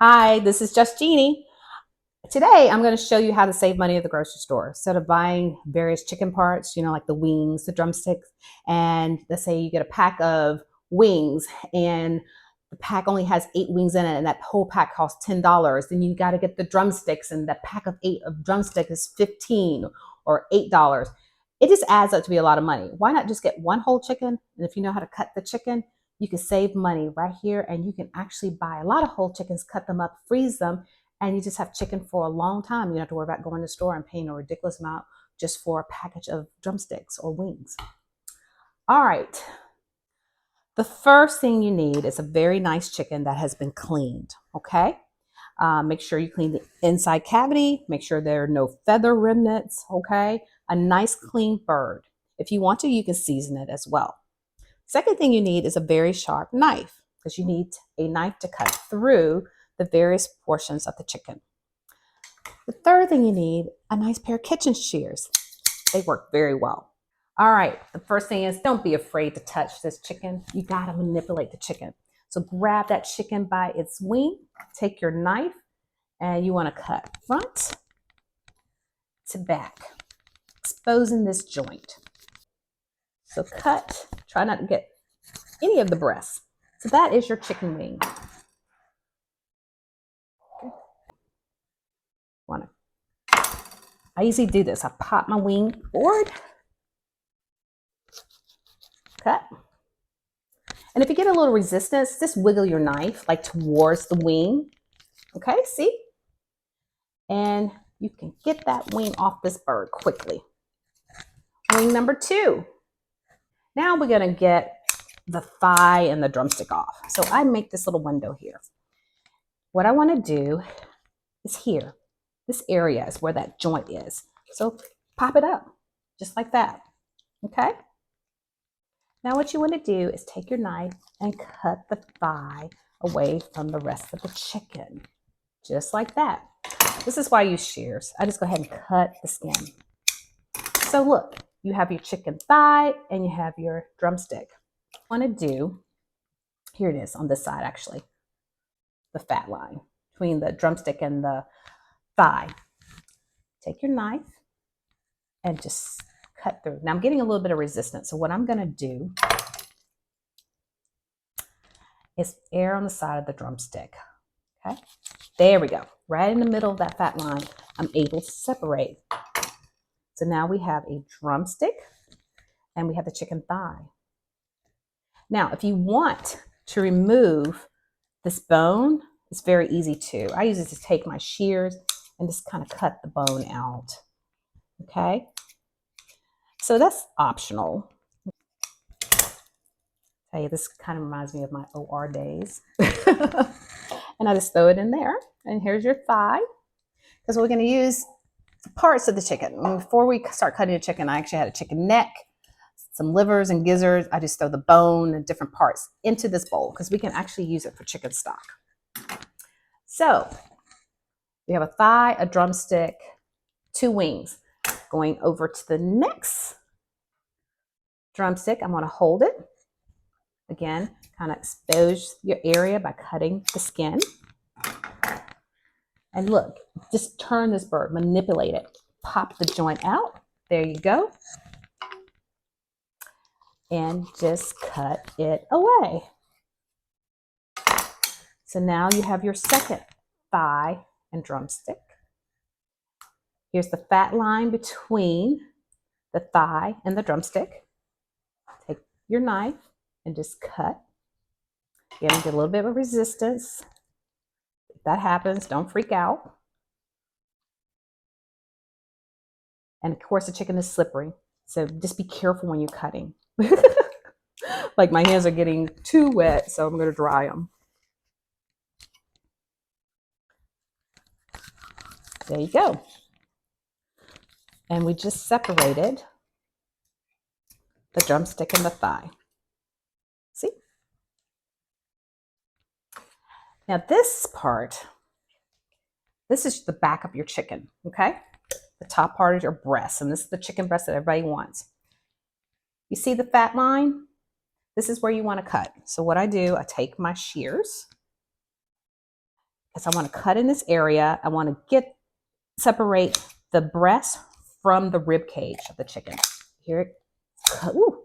Hi, this is just Jeannie. Today, I'm going to show you how to save money at the grocery store. Instead of buying various chicken parts, like the wings, the drumsticks, and let's say you get a pack of wings and the pack only has 8 wings in it and that whole pack costs $10. Then you got to get the drumsticks and that pack of 8 of drumstick is 15 or $8. It just adds up to be a lot of money. Why not just get one whole chicken? And if you know how to cut the chicken, you can save money right here and you can actually buy a lot of whole chickens, cut them up, freeze them, and you just have chicken for a long time. You don't have to worry about going to the store and paying a ridiculous amount just for a package of drumsticks or wings. All right. The first thing you need is a very nice chicken that has been cleaned, okay? Make sure you clean the inside cavity. Make sure there are no feather remnants, okay? A nice clean bird. If you want to, you can season it as well. Second thing you need is a very sharp knife because you need a knife to cut through the various portions of the chicken. The third thing you need, a nice pair of kitchen shears. They work very well. All right, the first thing is don't be afraid to touch this chicken. You gotta manipulate the chicken. So grab that chicken by its wing, take your knife, and you wanna cut front to back, exposing this joint. So cut, try not to get any of the breast. So that is your chicken wing. I usually do this. I pop my wing forward, cut. And if you get a little resistance, just wiggle your knife like towards the wing. Okay, see? And you can get that wing off this bird quickly. Wing number 2. Now we're gonna get the thigh and the drumstick off. So I make this little window here. What I wanna do is here. This area is where that joint is. So pop it up, just like that, okay? Now what you want to do is take your knife and cut the thigh away from the rest of the chicken, just like that. This is why I use shears. I just go ahead and cut the skin. So look, you have your chicken thigh and you have your drumstick. What I want to do, here it is on this side actually, the fat line between the drumstick and the thigh. Take your knife and just cut through. Now I'm getting a little bit of resistance. So what I'm going to do is air on the side of the drumstick. Okay, there we go. Right in the middle of that fat line, I'm able to separate. So now we have a drumstick and we have the chicken thigh. Now, if you want to remove this bone, it's very easy too. I usually just take my shears and just kind of cut the bone out. Okay, so that's optional. Hey, this kind of reminds me of my OR days. And I just throw it in there. And here's your thigh. Because we're going to use parts of the chicken. Before we start cutting the chicken, I actually had a chicken neck, some livers and gizzards. I just throw the bone and different parts into this bowl because we can actually use it for chicken stock. So we have a thigh, a drumstick, 2 wings. Going over to the next drumstick, I'm going to hold it. Again, kind of expose your area by cutting the skin. And look, just turn this bird, manipulate it. Pop the joint out. There you go. And just cut it away. So now you have your second thigh and drumstick. Here's the fat line between the thigh and the drumstick. Take your knife and just cut. Again, get a little bit of resistance. If that happens, don't freak out. And of course, the chicken is slippery, so just be careful when you're cutting. Like my hands are getting too wet, so I'm going to dry them. There you go. And we just separated the drumstick and the thigh. See? Now this part, this is the back of your chicken, okay? The top part is your breast, and this is the chicken breast that everybody wants. You see the fat line? This is where you want to cut. So what I do, I take my shears because I want to cut in this area. I want to separate the breast from the rib cage of the chicken. Here it, ooh,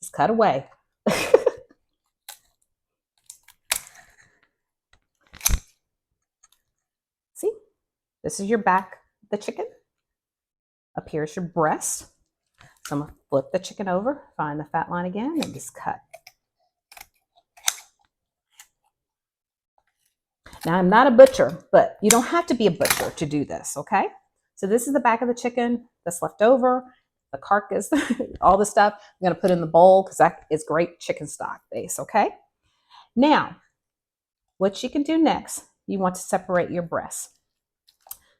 just cut away. See, this is your back of the chicken. Up here is your breast. So I'm gonna flip the chicken over, find the fat line again, and just cut. Now I'm not a butcher, but you don't have to be a butcher to do this, okay? So this is the back of the chicken that's left over, the carcass, all the stuff. I'm gonna put in the bowl because that is great chicken stock base, okay? Now, what you can do next, you want to separate your breast.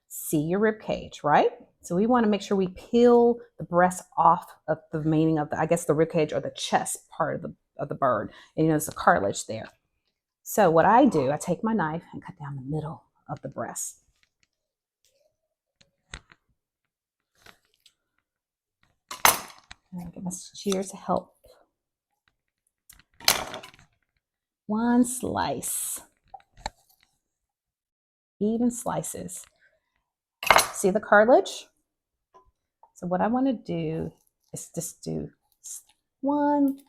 See your rib cage, right? So we want to make sure we peel the breast off of the remaining of the, I guess the rib cage or the chest part of the bird. And you know, there's a cartilage there. So what I do, I take my knife and cut down the middle of the breast. And I'll get my shears to help. One slice. Even slices. See the cartilage? So what I want to do is just do one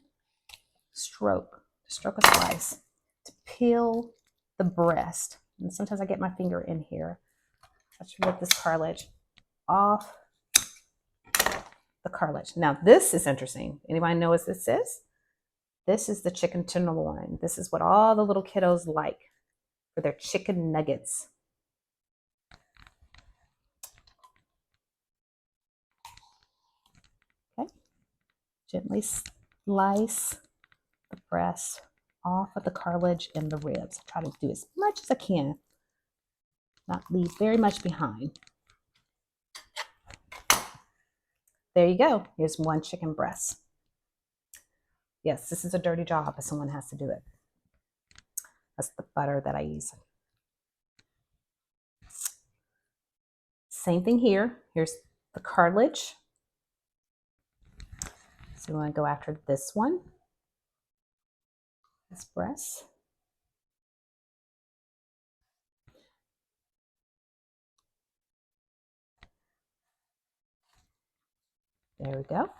stroke a slice to peel the breast. And sometimes I get my finger in here. I should get this cartilage off the cartilage. Now this is interesting. Anybody know what this is? This is the chicken tenderloin. This is what all the little kiddos like for their chicken nuggets. Okay, gently slice the breast off of the cartilage and the ribs. I try to do as much as I can, not leave very much behind. There you go. Here's one chicken breast. Yes, this is a dirty job, but someone has to do it. That's the butter that I use. Same thing here. Here's the cartilage. So we want to go after this one. This breast. There we go.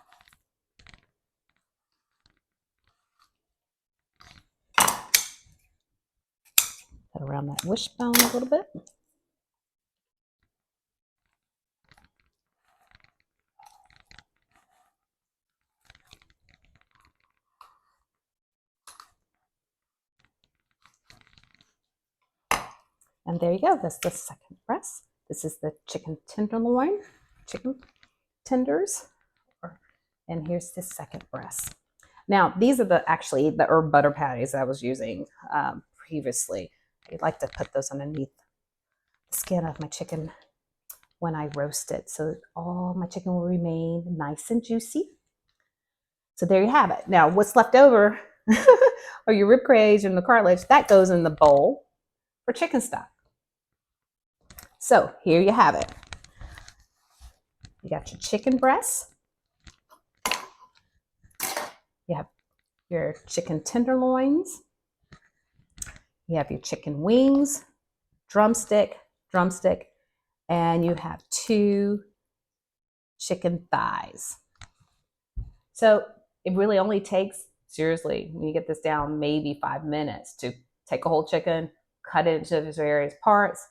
Cut around that wishbone a little bit. And there you go. That's the second breast. This is the chicken tenderloin, chicken tenders. And here's the second breast. Now, these are actually the herb butter patties that I was using previously. I'd like to put those underneath the skin of my chicken when I roast it, so all my chicken will remain nice and juicy. So there you have it. Now, what's left over or your rib cage and the cartilage, that goes in the bowl for chicken stock. So here you have it. You got your chicken breast. You have your chicken tenderloins. You have your chicken wings, drumstick, and you have 2 chicken thighs. So it really only takes, seriously, when you get this down, maybe 5 minutes to take a whole chicken, cut it into its various parts.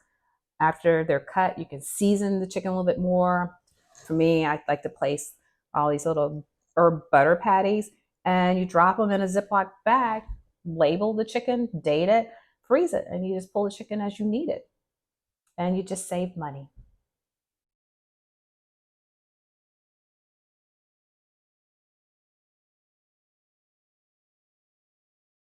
After they're cut, you can season the chicken a little bit more. For me, I like to place all these little herb butter patties, and you drop them in a Ziploc bag, label the chicken, date it, freeze it, and you just pull the chicken as you need it. And you just save money.